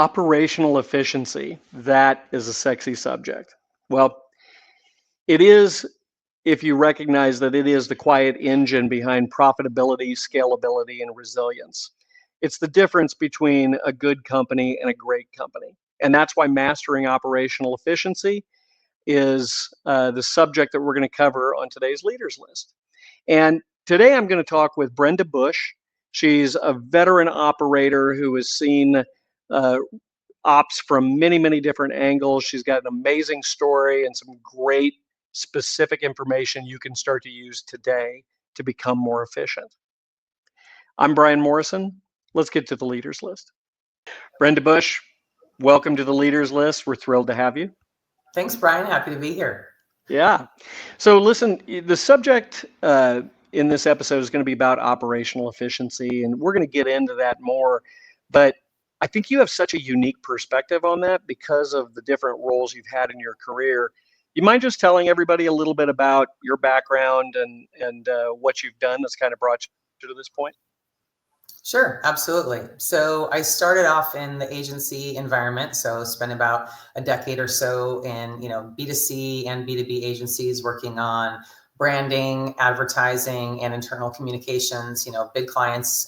Operational efficiency, that is a sexy subject. Well, it is if you recognize that it is the quiet engine behind profitability, scalability, and resilience. It's the difference between a good company and a great company. And that's why mastering operational efficiency is the subject that we're going to cover on today's Leaders List. And today I'm going to talk with Brenda Busch. She's a veteran operator who has seen ops from many, many different angles. She's got an amazing story and some great specific information you can start to use today to become more efficient. I'm Bryon Morrison. Let's get to the Leaders List. Brenda Busch, welcome to the Leaders List. We're thrilled to have you. Thanks, Bryon. Happy to be here. Yeah. So listen, the subject in this episode is going to be about operational efficiency, and we're going to get into that more. But I think you have such a unique perspective on that because of the different roles you've had in your career. You mind just telling everybody a little bit about your background and what you've done that's kind of brought you to this point? Sure, absolutely. So I started off in the agency environment. So spent about a decade or so in, B2C and B2B agencies working on branding, advertising, and internal communications, big clients,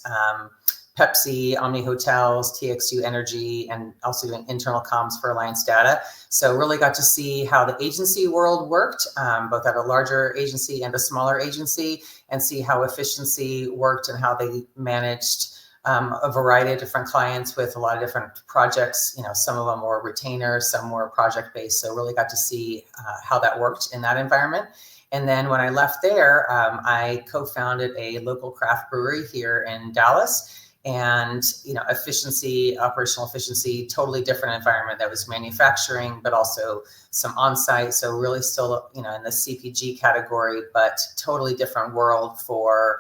Pepsi, Omni Hotels, TXU Energy, and also doing internal comms for Alliance Data. So really got to see how the agency world worked, both at a larger agency and a smaller agency, and see how efficiency worked and how they managed a variety of different clients with a lot of different projects. Some of them were retainers, some were project-based. So really got to see how that worked in that environment. And then when I left there, I co-founded a local craft brewery here in Dallas. And, efficiency, operational efficiency, totally different environment. That was manufacturing, but also some on-site. So really still, in the CPG category, but totally different world for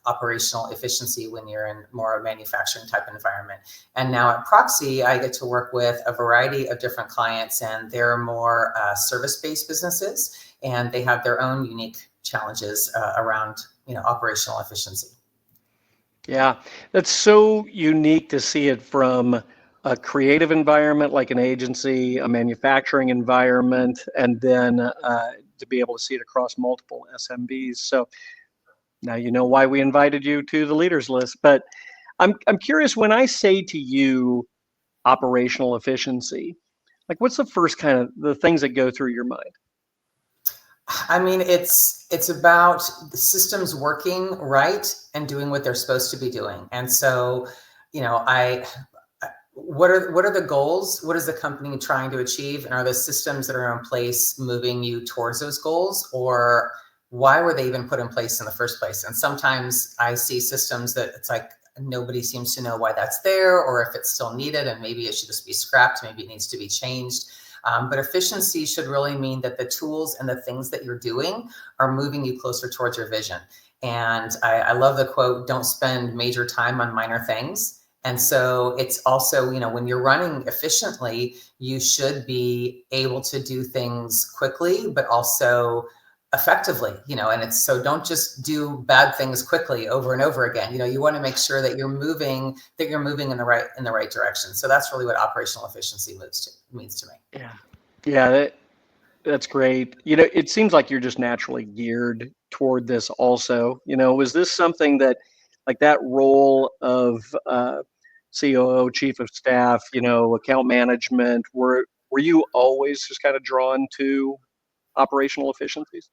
operational efficiency when you're in more a manufacturing type environment. And now at Proxxy, I get to work with a variety of different clients, and they're more service-based businesses, and they have their own unique challenges around, operational efficiency. Yeah, that's so unique to see it from a creative environment like an agency, a manufacturing environment, and then to be able to see it across multiple SMBs. So now you know why we invited you to the Leaders List. But I'm curious, when I say to you operational efficiency, like what's the first kind of the things that go through your mind? I mean, it's about the systems working right and doing what they're supposed to be doing. And so, what are the goals? What is the company trying to achieve? And are the systems that are in place moving you towards those goals? Or why were they even put in place in the first place? And sometimes I see systems that it's like nobody seems to know why that's there, or if it's still needed, and maybe it should just be scrapped. Maybe it needs to be changed. But efficiency should really mean that the tools and the things that you're doing are moving you closer towards your vision. And I love the quote, don't spend major time on minor things. And so it's also, when you're running efficiently, you should be able to do things quickly, but also effectively, and it's so don't just do bad things quickly over and over again. You want to make sure that you're moving in the right direction. So that's really what operational efficiency means to me. Yeah, that's great. It seems like you're just naturally geared toward this also. Was this something that, like that role of COO, chief of staff, account management, were you always just kind of drawn to operational efficiencies?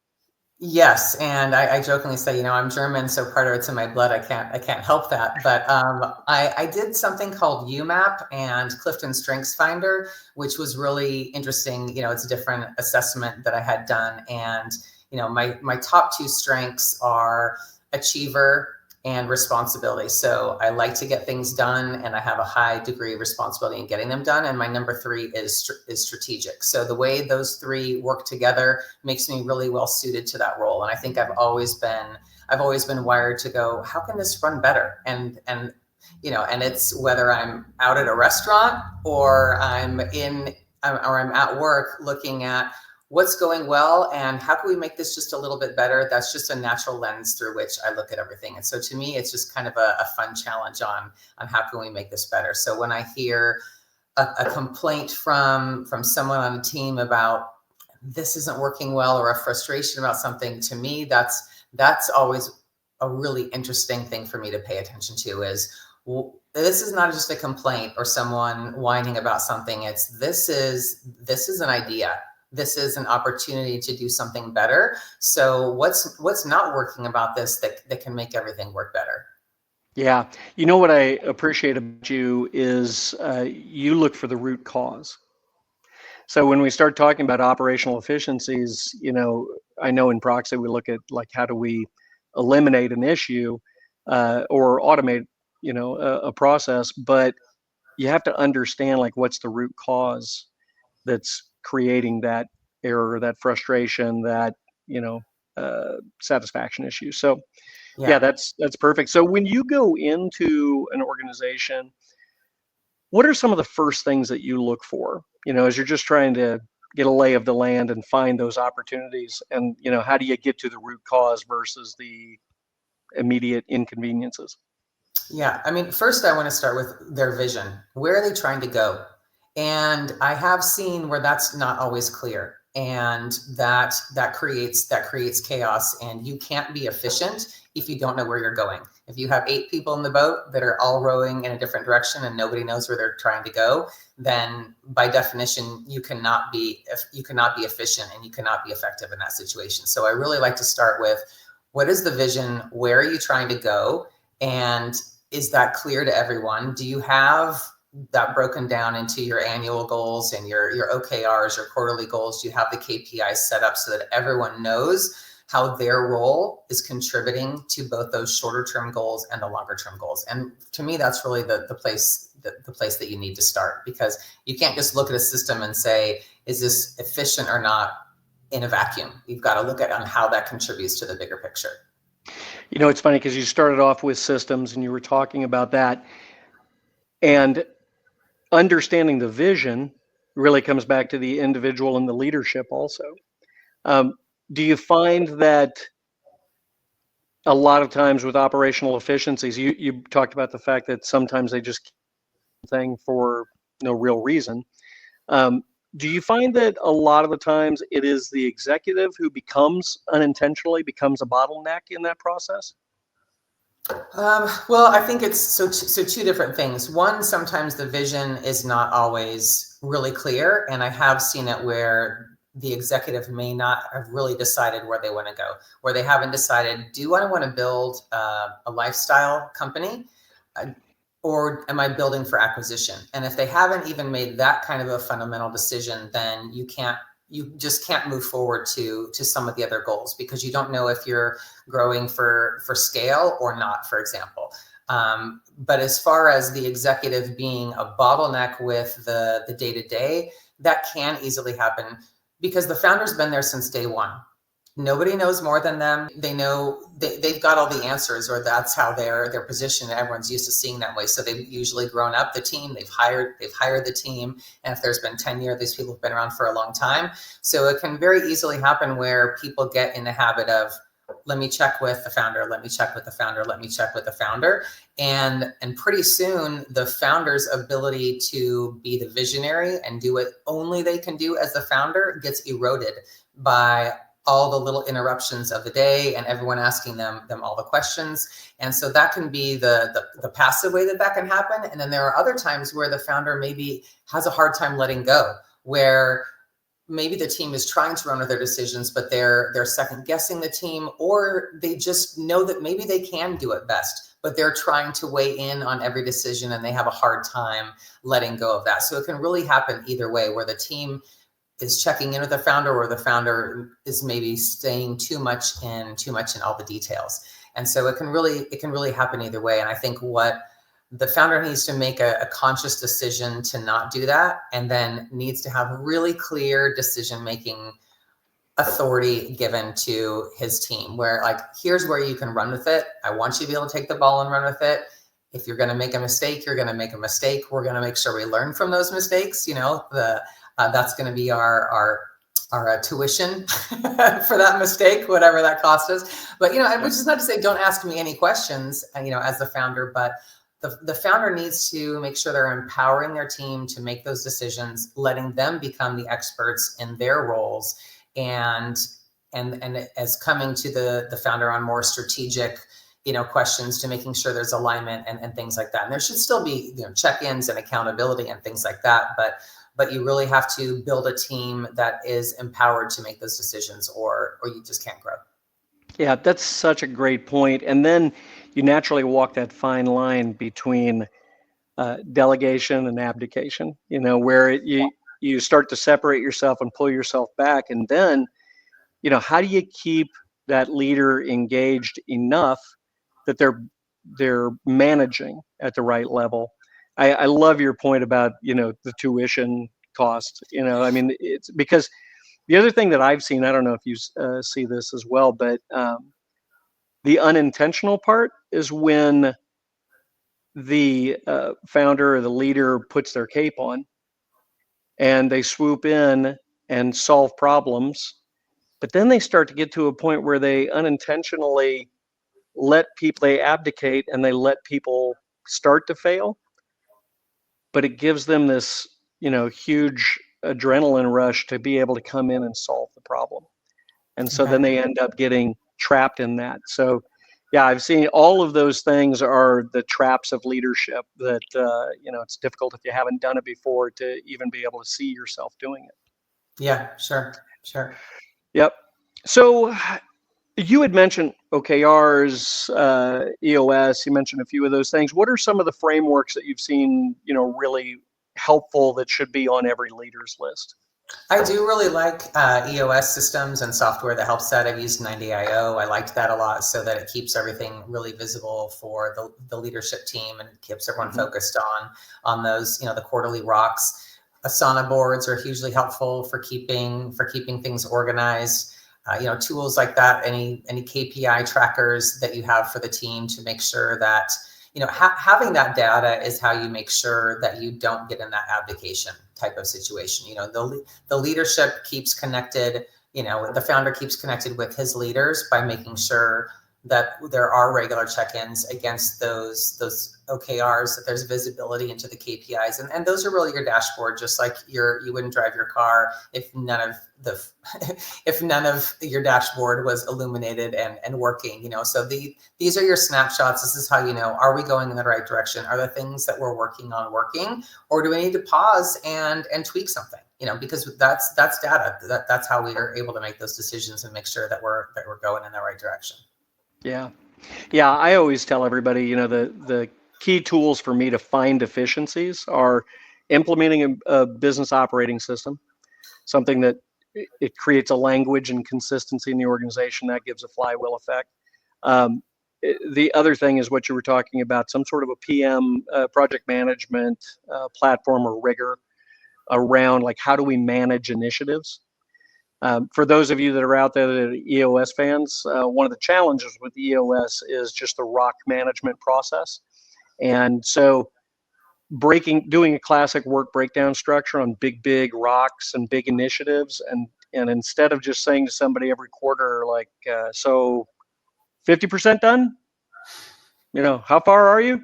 Yes, and I jokingly say, I'm German, so part of it's in my blood. I can't help that. But I did something called UMAP and Clifton Strengths Finder, which was really interesting. It's a different assessment that I had done, and my top two strengths are achiever and responsibility. So I like to get things done, and I have a high degree of responsibility in getting them done. And my number three is strategic. So the way those three work together makes me really well suited to that role. And I think I've always been wired to go, how can this run better? And it's whether I'm out at a restaurant or I'm at work looking at what's going well and how can we make this just a little bit better. That's just a natural lens through which I look at everything. And so to me, it's just kind of a fun challenge on how can we make this better. So when I hear a complaint from someone on a team about this isn't working well, or a frustration about something, to me, that's always a really interesting thing for me to pay attention to. Is this is not just a complaint or someone whining about something. This is an idea. This is an opportunity to do something better. So what's not working about this that can make everything work better? Yeah. You know what I appreciate about you is you look for the root cause. So when we start talking about operational efficiencies, I know in Proxy we look at like how do we eliminate an issue or automate, a process, but you have to understand like what's the root cause that's creating that error, that frustration, that satisfaction issue. So yeah, Yeah. that's perfect. So when you go into an organization, what are some of the first things that you look for, as you're just trying to get a lay of the land and find those opportunities? And, how do you get to the root cause versus the immediate inconveniences? Yeah, I mean, first I want to start with their vision. Where are they trying to go? And I have seen where that's not always clear, and that creates chaos. And you can't be efficient if you don't know where you're going. If you have 8 people in the boat that are all rowing in a different direction and nobody knows where they're trying to go, then by definition you cannot be efficient, and you cannot be effective in that situation. So I really like to start with, what is the vision? Where are you trying to go? And is that clear to everyone? Do you have that broken down into your annual goals and your OKRs, your quarterly goals? Do you have the KPIs set up so that everyone knows how their role is contributing to both those shorter term goals and the longer term goals? And to me, that's really the place that you need to start, because you can't just look at a system and say, is this efficient or not, in a vacuum. You've got to look at on how that contributes to the bigger picture. It's funny because you started off with systems and you were talking about that, and understanding the vision really comes back to the individual and the leadership also. Do you find that a lot of times with operational efficiencies, you talked about the fact that sometimes they just thing for no real reason. Do you find that a lot of the times it is the executive who unintentionally becomes a bottleneck in that process? Well, I think it's so two different things. One, sometimes the vision is not always really clear, and I have seen it where the executive may not have really decided where they want to go, where they haven't decided, do I want to build a lifestyle company? Or am I building for acquisition? And if they haven't even made that kind of a fundamental decision, then you just can't move forward to some of the other goals, because you don't know if you're growing for scale or not, for example. But as far as the executive being a bottleneck with the day-to-day, that can easily happen, because the founder's been there since day one. Nobody knows more than them. They know they've got all the answers, or that's how they're positioned. Everyone's used to seeing that way. So they've usually grown up the team. They've hired the team. And if there's been tenure, these people have been around for a long time. So it can very easily happen where people get in the habit of, let me check with the founder. Let me check with the founder. Let me check with the founder. And pretty soon the founder's ability to be the visionary and do what only they can do as the founder gets eroded by all the little interruptions of the day and everyone asking them all the questions. And so that can be the passive way that can happen. And then there are other times where the founder maybe has a hard time letting go, where maybe the team is trying to run with their decisions, but they're second guessing the team, or they just know that maybe they can do it best, but they're trying to weigh in on every decision and they have a hard time letting go of that. So it can really happen either way, where the team is checking in with the founder, or the founder is maybe staying too much in all the details. And so it can really happen either way. And I think what the founder needs to make a conscious decision to not do that, and then needs to have really clear decision-making authority given to his team, where like, here's where you can run with it. I want you to be able to take the ball and run with it. If you're going to make a mistake, you're going to make a mistake. We're going to make sure we learn from those mistakes. That's going to be our tuition for that mistake, whatever that cost us. But, which is not to say don't ask me any questions, as the founder, but the founder needs to make sure they're empowering their team to make those decisions, letting them become the experts in their roles, and as coming to the founder on more strategic, questions, to making sure there's alignment and things like that. And there should still be, check-ins and accountability and things like that, but you really have to build a team that is empowered to make those decisions, or you just can't grow. Yeah, that's such a great point. And then you naturally walk that fine line between delegation and abdication, where you start to separate yourself and pull yourself back. And then, how do you keep that leader engaged enough that they're managing at the right level? I love your point about, the tuition cost. I mean, it's because the other thing that I've seen, I don't know if you see this as well, but the unintentional part is when the founder or the leader puts their cape on and they swoop in and solve problems, but then they start to get to a point where they unintentionally they abdicate and they let people start to fail, but it gives them this, huge adrenaline rush to be able to come in and solve the problem. And so then they end up getting trapped in that. So yeah, I've seen all of those things are the traps of leadership that, it's difficult if you haven't done it before to even be able to see yourself doing it. Yeah, sure. Yep. So you had mentioned OKRs, EOS, you mentioned a few of those things. What are some of the frameworks that you've seen, really helpful that should be on every leader's list? I do really like EOS systems and software that helps that. I've used 90IO. I liked that a lot, so that it keeps everything really visible for the leadership team and keeps everyone focused on those, the quarterly rocks. Asana boards are hugely helpful for keeping things organized. Tools like that, any KPI trackers that you have for the team to make sure that, having that data is how you make sure that you don't get in that abdication type of situation. The leadership keeps connected, the founder keeps connected with his leaders by making sure that there are regular check-ins against those OKRs, that there's visibility into the KPIs. And those are really your dashboard, just like you wouldn't drive your car if none of your dashboard was illuminated and working, So these are your snapshots. This is how are we going in the right direction? Are the things that we're working on working? Or do we need to pause and tweak something? Because that's data. That's how we are able to make those decisions and make sure that we're going in the right direction. Yeah. I always tell everybody, the key tools for me to find efficiencies are implementing a business operating system, something that it creates a language and consistency in the organization that gives a flywheel effect. The other thing is what you were talking about, some sort of a PM project management platform or rigor around, like, how do we manage initiatives? For those of you that are out there that are EOS fans, one of the challenges with EOS is just the rock management process. And so doing a classic work breakdown structure on big rocks and big initiatives, and instead of just saying to somebody every quarter, like, so 50% done, how far are you?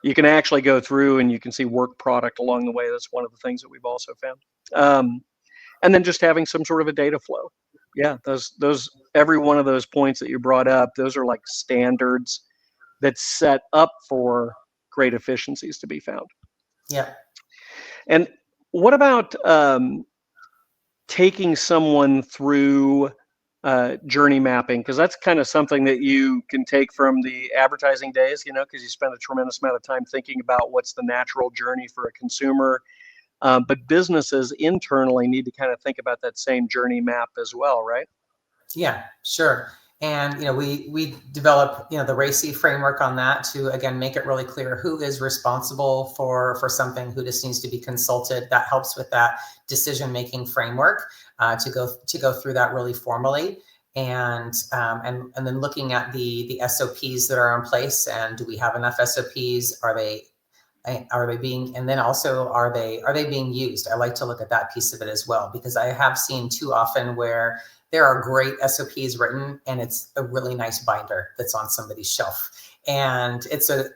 You can actually go through and you can see work product along the way. That's one of the things that we've also found. And then just having some sort of a data flow. Yeah, those every one of those points that you brought up, those are like standards that set up for great efficiencies to be found. Yeah. And what about taking someone through journey mapping? Because that's kind of something that you can take from the advertising days, because you spend a tremendous amount of time thinking about what's the natural journey for a consumer. But businesses internally need to kind of think about that same journey map as well, right? Yeah, sure. And we develop the RACI framework on that to, again, make it really clear who is responsible for something, who just needs to be consulted. That helps with that decision making framework to go through that really formally. And then looking at the SOPs that are in place, and do we have enough SOPs? Are they being, and then also are they being used? I like to look at that piece of it as well, because I have seen too often where there are great SOPs written, and it's a really nice binder that's on somebody's shelf. And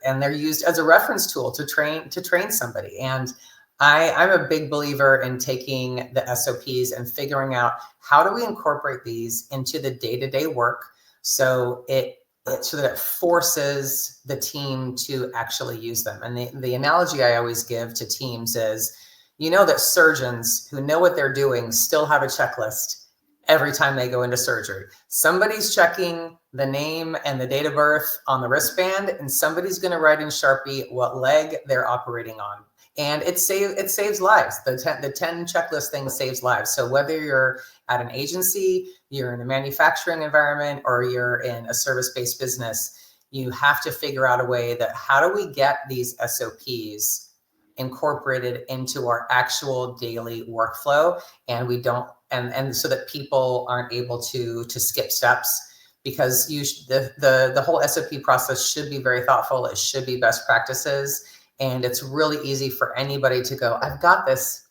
they're used as a reference tool to train somebody. And I'm a big believer in taking the SOPs and figuring out how do we incorporate these into the day-to-day work so that it forces the team to actually use them. And the analogy I always give to teams is, that surgeons who know what they're doing still have a checklist every time they go into surgery. Somebody's checking the name and the date of birth on the wristband, and somebody's going to write in Sharpie what leg they're operating on. And it saves lives. The 10 checklist thing saves lives. So whether you're at an agency, you're in a manufacturing environment, or you're in a service-based business, you have to figure out a way that how do we get these SOPs incorporated into our actual daily workflow, and we don't, and so that people aren't able to skip steps, because the whole SOP process should be very thoughtful. It should be best practices. And it's really easy for anybody to go, I've got this,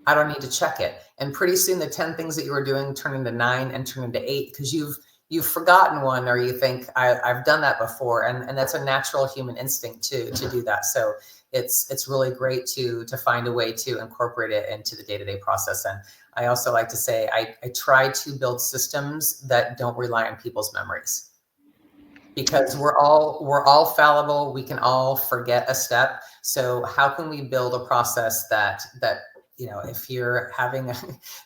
I don't need to check it. And pretty soon the 10 things that you were doing turn into 9 and turn into 8 because you've forgotten one, or you think I've done that before. And that's a natural human instinct to do that. So it's really great to find a way to incorporate it into the day-to-day process. And I also like to say, I try to build systems that don't rely on people's memories. Because we're all fallible. We can all forget a step. So how can we build a process that if you're having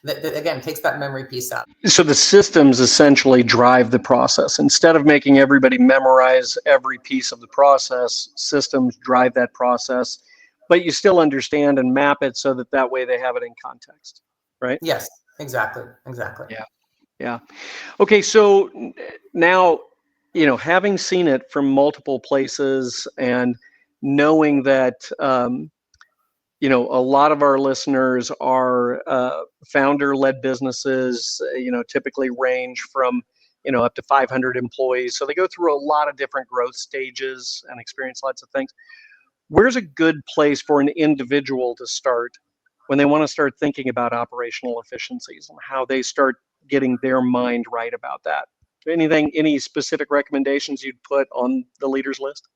that again takes that memory piece out? So the systems essentially drive the process. Instead of making everybody memorize every piece of the process, systems drive that process, but you still understand and map it so that way they have it in context, right? Yes, exactly. Yeah. Okay, so now, having seen it from multiple places and knowing that, a lot of our listeners are founder-led businesses, typically range from, up to 500 employees. So they go through a lot of different growth stages and experience lots of things. Where's a good place for an individual to start when they want to start thinking about operational efficiencies and how they start getting their mind right about that? Any specific recommendations you'd put on the leaders list?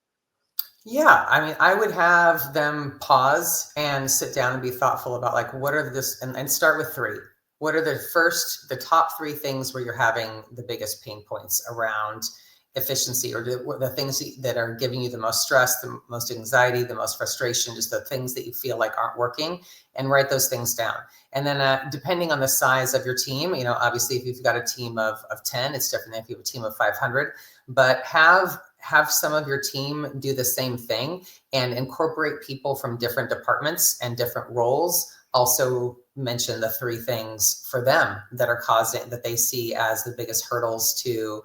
Yeah, I mean, I would have them pause and sit down and be thoughtful about what are and start with 3. What are the top 3 things where you're having the biggest pain points around efficiency, or the things that are giving you the most stress, the most anxiety, the most frustration, just the things that you feel like aren't working, and write those things down. And then depending on the size of your team, obviously if you've got a team of 10, it's different than if you have a team of 500, but have some of your team do the same thing and incorporate people from different departments and different roles. Also mention the 3 things for them that they see as the biggest hurdles to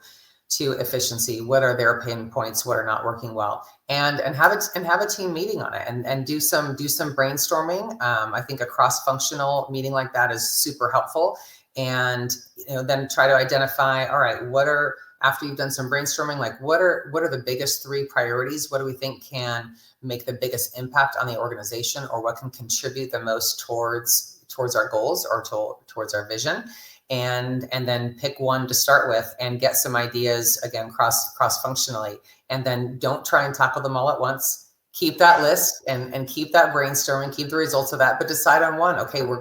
efficiency. What are their pain points? What are not working well? And have a team meeting on it and do some brainstorming. I think a cross-functional meeting like that is super helpful. And then try to identify, all right, after you've done some brainstorming, what are the biggest 3 priorities? What do we think can make the biggest impact on the organization, or what can contribute the most towards our goals or towards our vision? And then pick one to start with and get some ideas, again, cross-functionally. And then don't try and tackle them all at once. Keep that list and keep that brainstorming, keep the results of that, but decide on one. Okay, we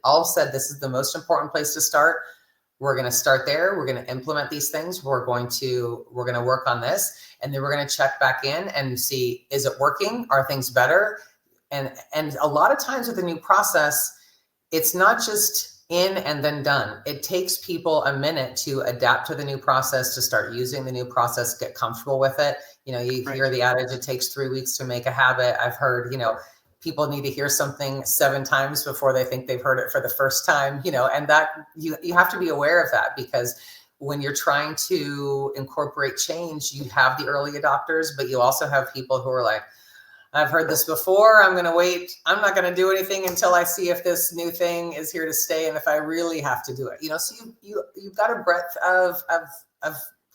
all said this is the most important place to start. We're going to start there. We're going to implement these things. We're going to work on this, and then we're going to check back in and see, is it working? Are things better? And a lot of times with a new process, it's not just in and then done. It takes people a minute to adapt to the new process, to start using the new process, get comfortable with it. You hear the adage, it takes 3 weeks to make a habit. I've heard, people need to hear something 7 times before they think they've heard it for the first time, and that you have to be aware of that, because when you're trying to incorporate change, you have the early adopters, but you also have people who are like, I've heard this before. I'm going to wait. I'm not going to do anything until I see if this new thing is here to stay and if I really have to do it. So you've got a breadth of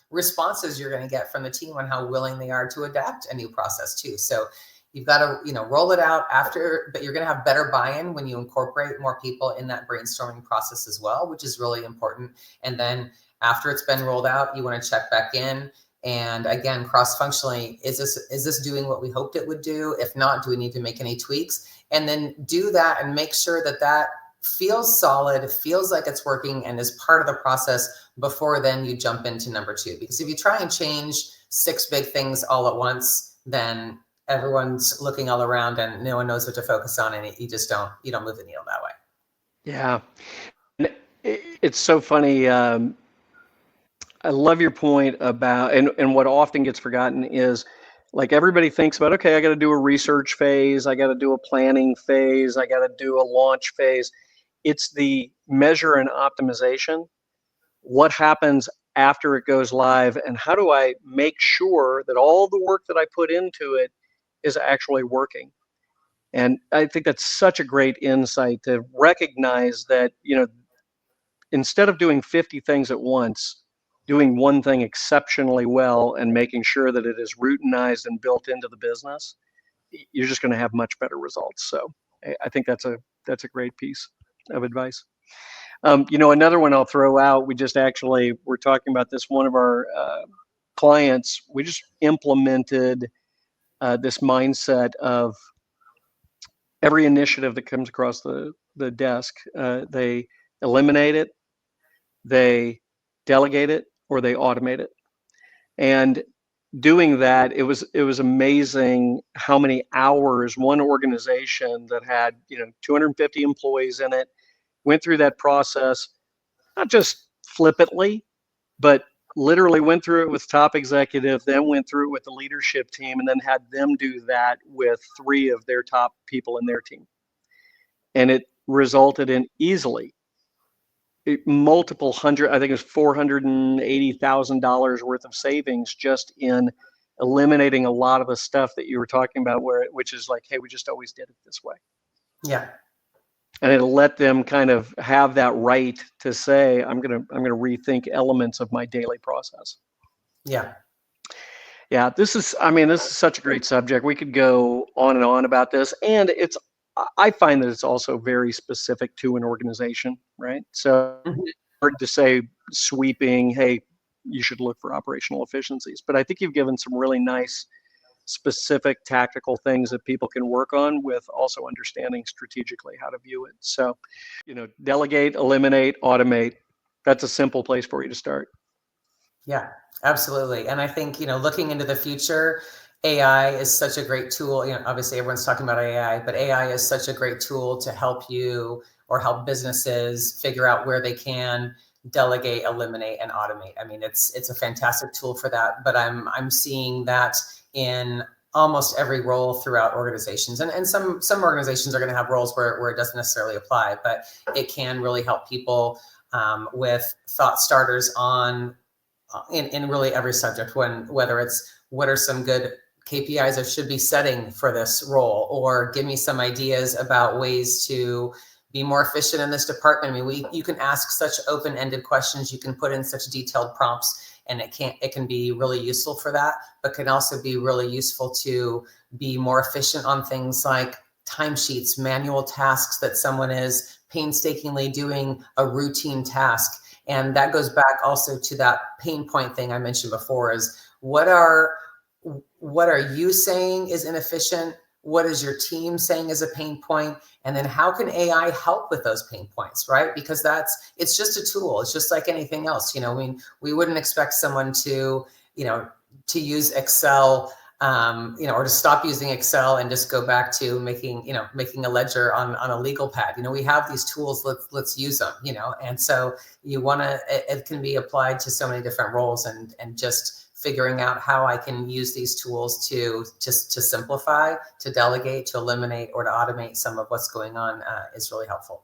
responses you're going to get from the team on how willing they are to adapt a new process too. So You've got to, roll it out after, but you're going to have better buy-in when you incorporate more people in that brainstorming process as well, which is really important. And then after it's been rolled out, you want to check back in. And again, cross-functionally, is this doing what we hoped it would do? If not, do we need to make any tweaks? And then do that and make sure that feels solid, feels like it's working, and is part of the process before then you jump into number 2. Because if you try and change 6 big things all at once, then everyone's looking all around and no one knows what to focus on, and you don't move the needle that way. Yeah. It's so funny. I love your point about, and what often gets forgotten is, like, everybody thinks about, okay, I got to do a research phase, I got to do a planning phase, I got to do a launch phase. It's the measure and optimization. What happens after it goes live, and how do I make sure that all the work that I put into it is actually working? And I think that's such a great insight to recognize that, instead of doing 50 things at once, doing one thing exceptionally well and making sure that it is routinized and built into the business, you're just going to have much better results. So I think that's a great piece of advice. Another one I'll throw out, we're talking about this, one of our clients, we just implemented this mindset of every initiative that comes across the desk, they eliminate it, they delegate it, or they automate it. And doing that, it was amazing how many hours one organization that had 250 employees in it went through that process, not just flippantly, but literally went through it with top executive, then went through it with the leadership team, and then had them do that with 3 of their top people in their team. And it resulted in easily multiple hundred, I think it was $480,000 worth of savings just in eliminating a lot of the stuff that you were talking about, which is like, hey, we just always did it this way. Yeah. And it'll let them kind of have that right to say, I'm gonna rethink elements of my daily process. Yeah. Yeah, this is such a great subject. We could go on and on about this, and I find that it's also very specific to an organization, right? So hard to say sweeping, hey, you should look for operational efficiencies. But I think you've given some really nice, specific tactical things that people can work on, with also understanding strategically how to view it. So, delegate, eliminate, automate. That's a simple place for you to start. Yeah, absolutely. And I think, looking into the future, AI is such a great tool. Obviously everyone's talking about AI, but AI is such a great tool to help you or help businesses figure out where they can delegate, eliminate, and automate. I mean, it's a fantastic tool for that, but I'm seeing that in almost every role throughout organizations. And some organizations are going to have roles where it doesn't necessarily apply, but it can really help people with thought starters on in really every subject, whether it's what are some good KPIs I should be setting for this role, or give me some ideas about ways to be more efficient in this department. I mean, you can ask such open-ended questions, you can put in such detailed prompts, and it can be really useful for that, but can also be really useful to be more efficient on things like timesheets, manual tasks that someone is painstakingly doing a routine task. And that goes back also to that pain point thing I mentioned before, is what are you saying is inefficient? What is your team saying is a pain point? And then how can AI help with those pain points, right? Because it's just a tool. It's just like anything else. We wouldn't expect someone to use Excel, or to stop using Excel and just go back to making a ledger on a legal pad. We have these tools, let's use them, and so it can be applied to so many different roles, and just figuring out how I can use these tools to simplify, to delegate, to eliminate, or to automate some of what's going on is really helpful.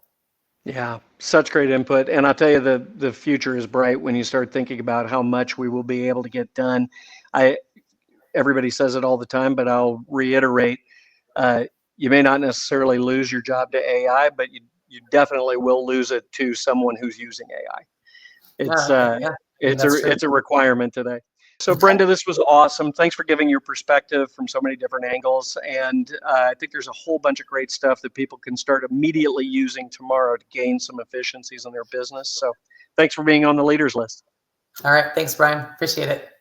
Yeah, such great input. And I'll tell you, the future is bright when you start thinking about how much we will be able to get done. Everybody says it all the time, but I'll reiterate, you may not necessarily lose your job to AI, but you definitely will lose it to someone who's using AI. It's a requirement today. So Okay. Brenda, this was awesome. Thanks for giving your perspective from so many different angles. And I think there's a whole bunch of great stuff that people can start immediately using tomorrow to gain some efficiencies in their business. So thanks for being on the leaders list. All right. Thanks, Bryon. Appreciate it.